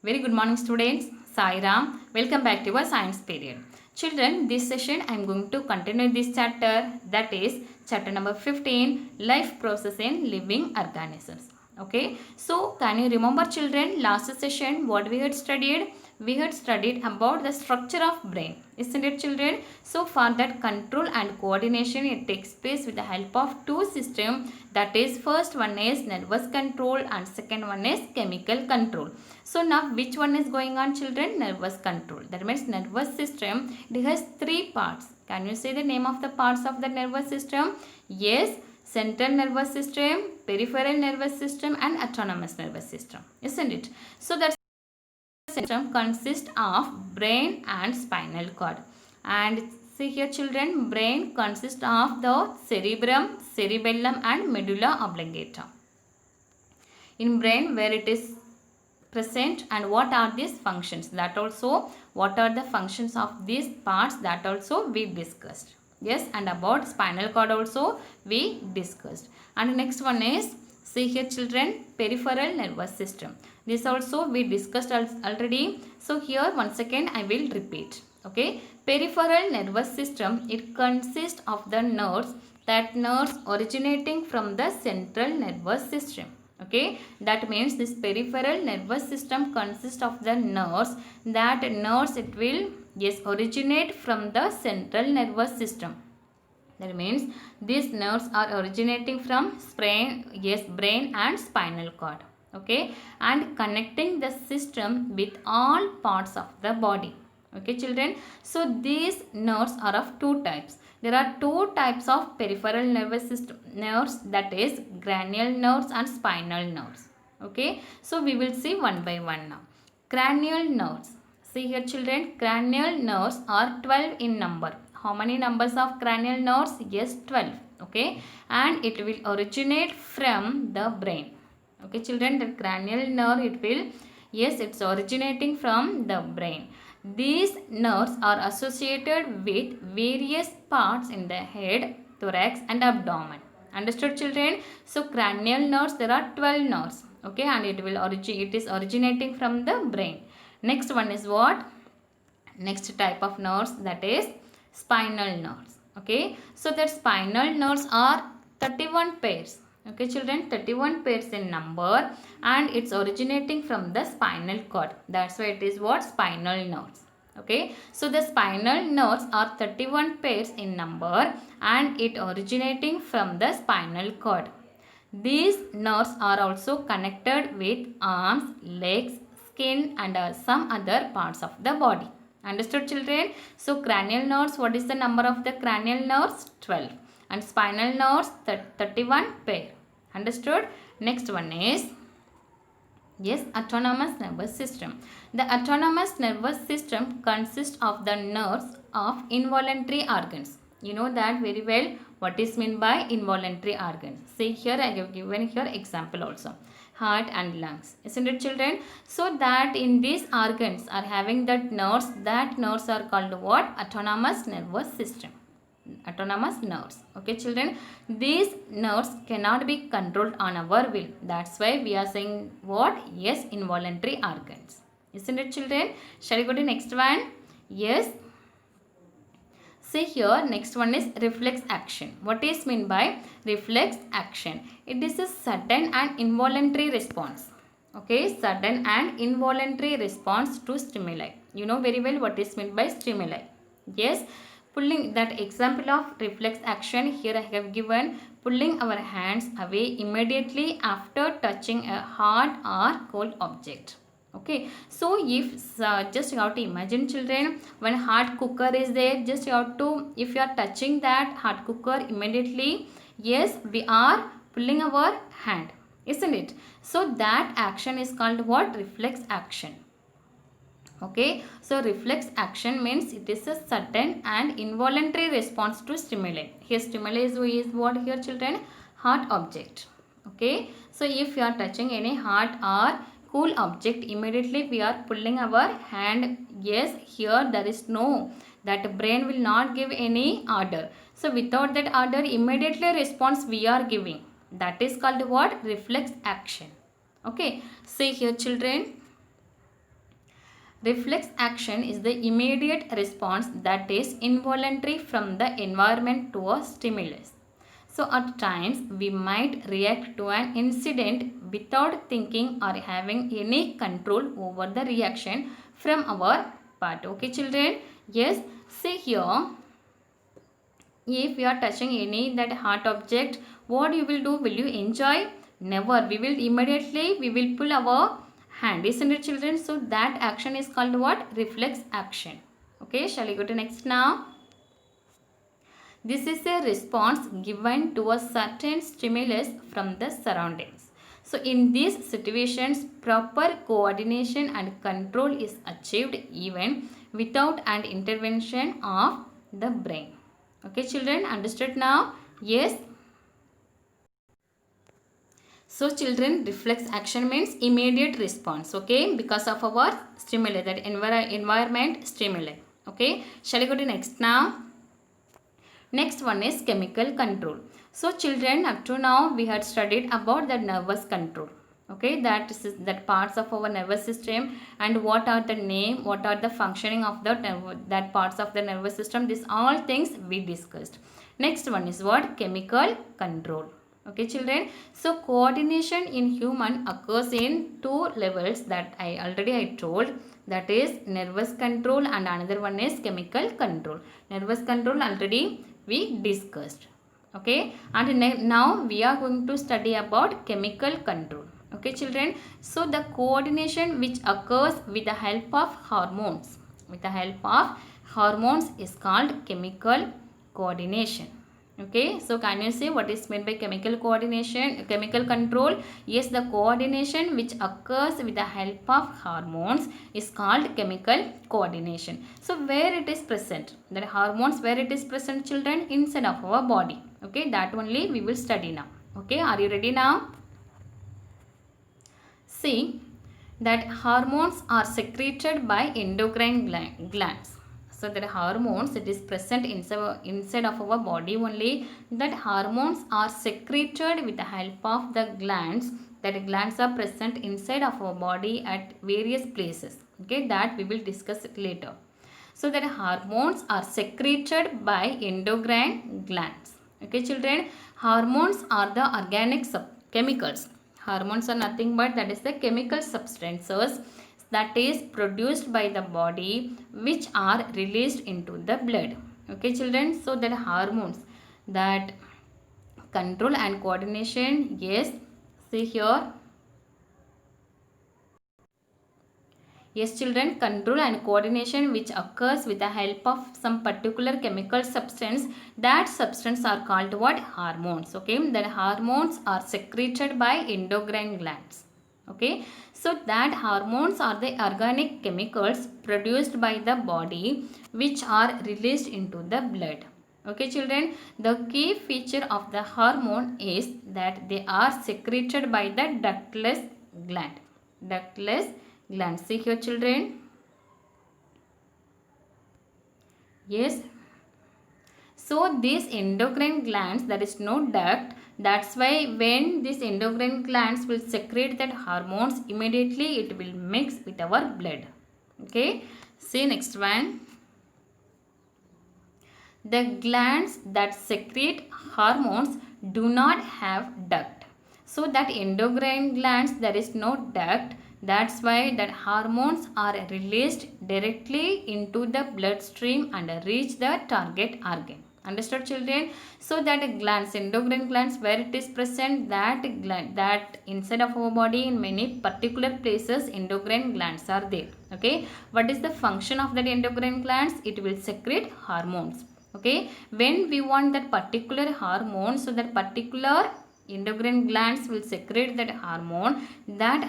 Very good morning students. Sai Ram. Welcome back to our science period. Children, this session I am going to continue this chapter, that is chapter number 15, life process in living organisms. Okay. So can you remember children, last session what we had studied? We had studied about the structure of brain, isn't it children? So for that control and coordination it takes place with the help of two systems, that is first one is nervous control and second one is chemical control. So now which one is going on children? Nervous control. That means nervous system, it has three parts. Can you say the name of the parts of the nervous system? Yes, central nervous system, peripheral nervous system and autonomous nervous system, isn't it? So that system consists of brain and spinal cord. And see here children, brain consists of the cerebrum, cerebellum and medulla oblongata. In brain where it is present and what are these functions, that also what are the functions of these parts, that also we discussed. Yes, and about spinal cord also we discussed. And next one is, see here children, peripheral nervous system. This also we discussed already. So here once again I will repeat. Okay, peripheral nervous system, it consists of the nerves, that nerves originating from the central nervous system. Okay, that means this peripheral nervous system consists of the nerves, that nerves it will originate from the central nervous system. That means these nerves are originating from brain and spinal cord. Okay, and connecting the system with all parts of the body. Okay children, so these nerves are of two types. There are two types of peripheral nervous system nerves, that is cranial nerves and spinal nerves. Okay, so we will see one by one now. Cranial nerves. See here children, cranial nerves are 12 in number. How many numbers of cranial nerves? Yes, 12. Okay, and it will originate from the brain. Okay children, the cranial nerve it will, it's originating from the brain. These nerves are associated with various parts in the head, thorax and abdomen. Understood children? So cranial nerves, there are 12 nerves. Okay, and it is originating from the brain. Next one is what? Next type of nerves, that is spinal nerves. Okay, so that spinal nerves are 31 pairs. Okay children, 31 pairs in number, and it's originating from the spinal cord. That's why it is what? Spinal nerves. Okay, so the spinal nerves are 31 pairs in number and it originating from the spinal cord. These nerves are also connected with arms, legs, skin and some other parts of the body. Understood children? So cranial nerves, what is the number of the cranial nerves? 12. And spinal nerves, 31 pair. Understood? Next one is, autonomous nervous system. The autonomous nervous system consists of the nerves of involuntary organs. You know that very well. What is meant by involuntary organs? See here, I have given here example also. Heart and lungs. Isn't it children? So that in these organs are having that nerves are called what? Autonomous nervous system. Autonomous nerves. Okay children, these nerves cannot be controlled on our will. That's why we are saying what? Yes, involuntary organs. Isn't it children? Shall we go to next one? Yes. See here, next one is reflex action. What is meant by reflex action? It is a sudden and involuntary response. Okay, sudden and involuntary response to stimuli. You know very well what is meant by stimuli. Yes, pulling, that example of reflex action here I have given, pulling our hands away immediately after touching a hot or cold object. Okay, so if just you have to imagine children, when hot cooker is there, just you have to, if you are touching that hot cooker immediately, yes, we are pulling our hand, isn't it? So that action is called what? Reflex action. Okay, so reflex action means it is a sudden and involuntary response to stimuli. Here stimuli is what here children? Hot object. Okay, so if you are touching any hot or cool object, immediately we are pulling our hand. Yes, here there is no, that brain will not give any order. So without that order, immediately response we are giving. That is called what? Reflex action. Okay, see here children. Reflex action is the immediate response that is involuntary from the environment to a stimulus. So at times we might react to an incident without thinking or having any control over the reaction from our part. Okay children? Yes, see here, if you are touching any that hard object, what you will do? Will you enjoy? Never. We will pull our hand, isn't it children? So that action is called what? Reflex action. Okay, shall we go to next now? This is a response given to a certain stimulus from the surroundings. So in these situations, proper coordination and control is achieved even without an intervention of the brain. Okay children, understood now? Yes. So children, reflex action means immediate response, okay, because of our stimuli, that environment stimuli. Okay, shall we go to next now? Next one is chemical control. So children, up to now we had studied about the nervous control. Okay, that parts of our nervous system and what are the name, what are the functioning of that parts of the nervous system. These all things we discussed. Next one is what? Chemical control. Okay children, so coordination in human occurs in two levels that I told, that is nervous control and another one is chemical control. Nervous control already we discussed. Okay, and now we are going to study about chemical control. Okay children, so the coordination which occurs with the help of hormones, is called chemical coordination. Okay, so can you say what is meant by chemical coordination, chemical control? Yes, the coordination which occurs with the help of hormones is called chemical coordination. So where it is present, the hormones, where it is present children? Inside of our body. Okay, that only we will study now. Okay, are you ready now? See that hormones are secreted by endocrine glands. So that hormones, it is present inside of our body only. That hormones are secreted with the help of the glands. That glands are present inside of our body at various places. Okay, that we will discuss it later. So that hormones are secreted by endocrine glands. Okay children, hormones are the organic chemicals. Hormones are nothing but that is the chemical substances that is produced by the body which are released into the blood. Okay children, so that hormones, that control and coordination, yes, see here. Yes children, control and coordination which occurs with the help of some particular chemical substance, that substance are called what? Hormones. Okay, the hormones are secreted by endocrine glands. Okay, so that hormones are the organic chemicals produced by the body which are released into the blood. Okay children, the key feature of the hormone is that they are secreted by the ductless gland. Ductless gland. See here children. Yes. So these endocrine glands, there is no duct. That's why when these endocrine glands will secrete that hormones, immediately it will mix with our blood. Okay. See next one. The glands that secrete hormones do not have duct. So that endocrine glands, there is no duct. That's why that hormones are released directly into the bloodstream and reach the target organ. Understood children? So that glands, endocrine glands, where it is present, that inside of our body in many particular places endocrine glands are there. Okay, what is the function of that endocrine glands? It will secrete hormones. Okay, when we want that particular hormone, so that particular endocrine glands will secrete that hormone. That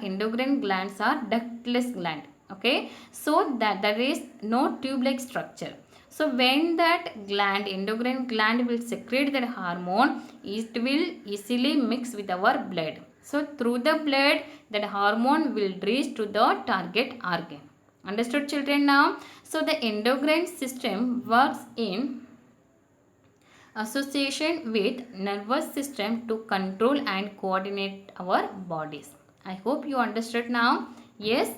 endocrine glands are ductless gland. Okay, so that there is no tube-like structure. So when that gland, endocrine gland will secrete that hormone, it will easily mix with our blood. So through the blood, that hormone will reach to the target organ. Understood children now? So the endocrine system works in association with nervous system to control and coordinate our bodies. I hope you understood now. Yes.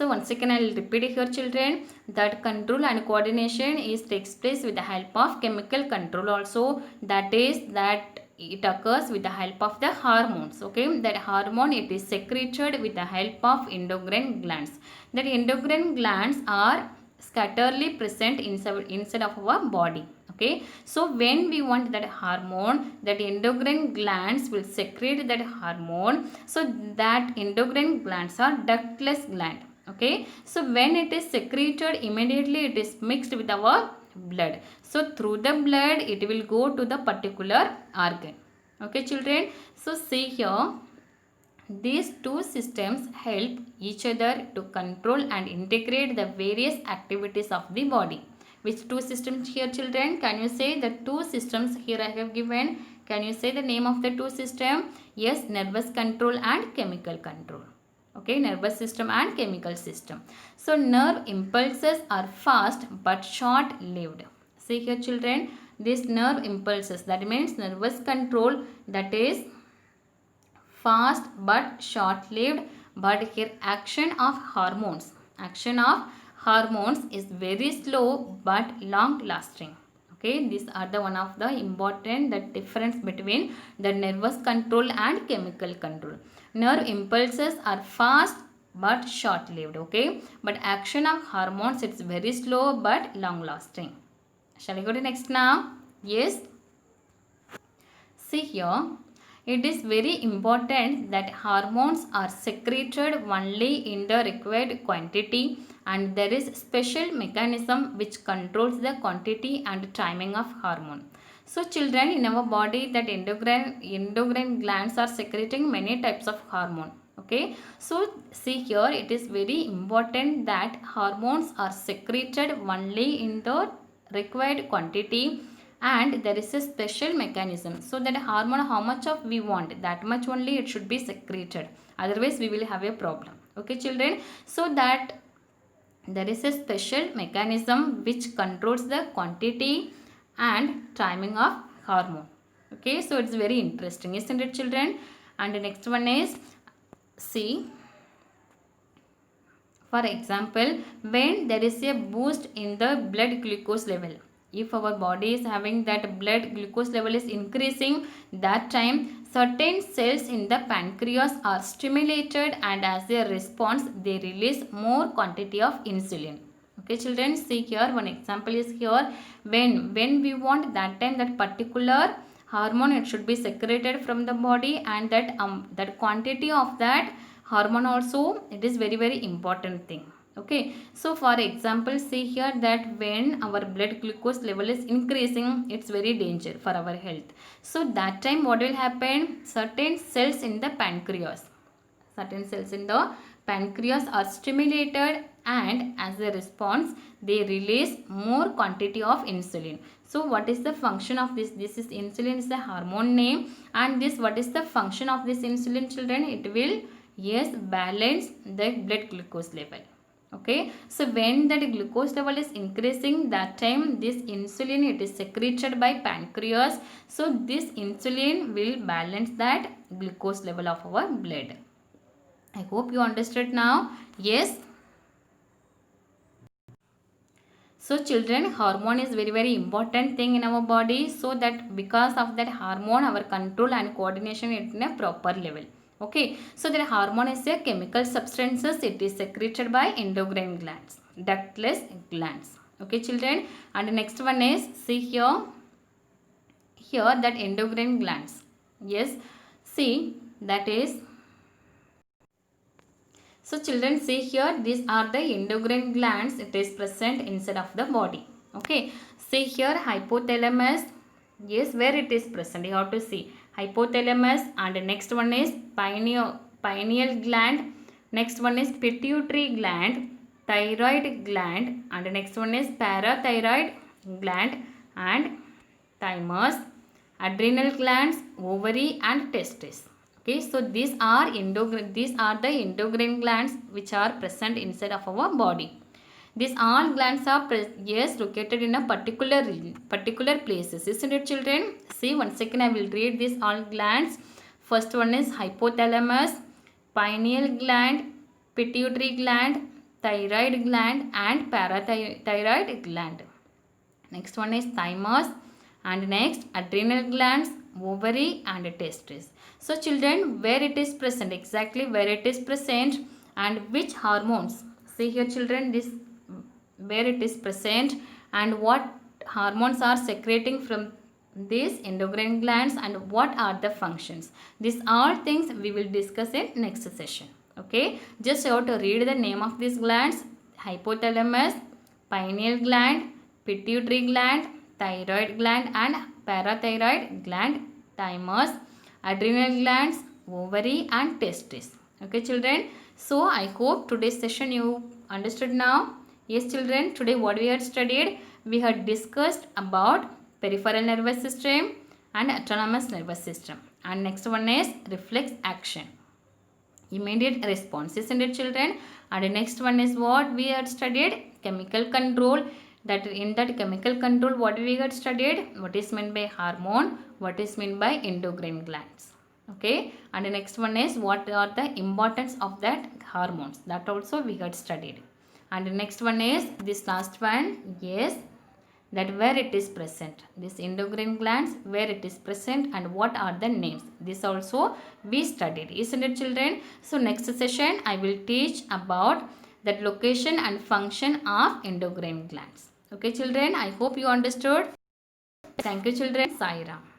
So once again I will repeat it here children, that control and coordination is takes place with the help of chemical control also, that is that it occurs with the help of the hormones. Okay, that hormone it is secreted with the help of endocrine glands. That endocrine glands are scatterly present inside of our body. Okay, so when we want that hormone, that endocrine glands will secrete that hormone. So that endocrine glands are ductless gland. Okay, so when it is secreted, immediately it is mixed with our blood. So through the blood it will go to the particular organ. Okay children, so see here, these two systems help each other to control and integrate the various activities of the body. Which two systems here children? Can you say the two systems here I have given? Can you say the name of the two systems? Yes, nervous control and chemical control. Okay, nervous system and chemical system. So nerve impulses are fast but short lived. See here children, these nerve impulses, that means nervous control, that is fast but short lived, but here action of hormones is very slow but long lasting. Okay, these are the one of the important the difference between the nervous control and chemical control. Nerve impulses are fast but short lived. Okay, but action of hormones it's very slow but long lasting. Shall I go to next now? Yes. See here, it is very important that hormones are secreted only in the required quantity, and there is special mechanism which controls the quantity and timing of hormone. So children, in our body that endocrine glands are secreting many types of hormone. Okay, so see here, it is very important that hormones are secreted only in the required quantity, and there is a special mechanism, so that hormone how much of we want, that much only it should be secreted, otherwise we will have a problem. Okay children, so that there is a special mechanism which controls the quantity and timing of hormone. Okay, so it's very interesting, isn't it children? And the next one is, see, for example, when there is a boost in the blood glucose level, if our body is having that blood glucose level is increasing, that time certain cells in the pancreas are stimulated, and as a response they release more quantity of insulin. Okay children, see here one example is here, when we want that time that particular hormone it should be secreted from the body, and that quantity of that hormone also it is very important thing. Okay, so for example, see here that when our blood glucose level is increasing, it's very danger for our health. So that time what will happen, certain cells in the pancreas are stimulated, and as a response they release more quantity of insulin. So what is the function of this? This is insulin is the hormone name, and this what is the function of this insulin children? It will, yes, balance the blood glucose level. Okay, so when that glucose level is increasing, that time this insulin it is secreted by pancreas, so this insulin will balance that glucose level of our blood. I hope you understood now. Yes. So children, hormone is very important thing in our body, so that because of that hormone our control and coordination is in a proper level. Okay, so the hormone is a chemical substances, it is secreted by endocrine glands, ductless glands. Okay children, and the next one is, see here that endocrine glands. Yes, see that is, so children see here, these are the endocrine glands, it is present inside of the body. Okay, see here hypothalamus, yes, where it is present, you have to see hypothalamus, and the next one is pineal gland, next one is pituitary gland, thyroid gland, and the next one is parathyroid gland, and thymus, adrenal glands, ovary, and testes. Okay, so these are the endocrine glands which are present inside of our body. These all glands are located in a particular places, isn't it children? See, once again I will read these all glands. First one is hypothalamus, pineal gland, pituitary gland, thyroid gland and parathyroid gland. Next one is thymus, and next adrenal glands, ovary and testes. So children, where it is present, exactly where it is present and which hormones. See here children, this where it is present and what hormones are secreting from these endocrine glands and what are the functions. These all things we will discuss in next session. Okay, just you have to read the name of these glands: hypothalamus, pineal gland, pituitary gland, thyroid gland and parathyroid gland, thymus, adrenal glands, ovary and testes. Okay children, so I hope today's session you understood now. Yes children, today what we had studied, we had discussed about peripheral nervous system and autonomous nervous system, and next one is reflex action, immediate response, isn't it children? And the next one is what we had studied, chemical control. That in that chemical control, what we had studied, what is meant by hormone, what is meant by endocrine glands. Okay, and the next one is what are the importance of that hormones, that also we had studied. And the next one is this last one, yes, that where it is present, this endocrine glands, where it is present and what are the names, this also we studied, isn't it children? So next session I will teach about that location and function of endocrine glands. Okay children, I hope you understood. Thank you children. Sai Ram.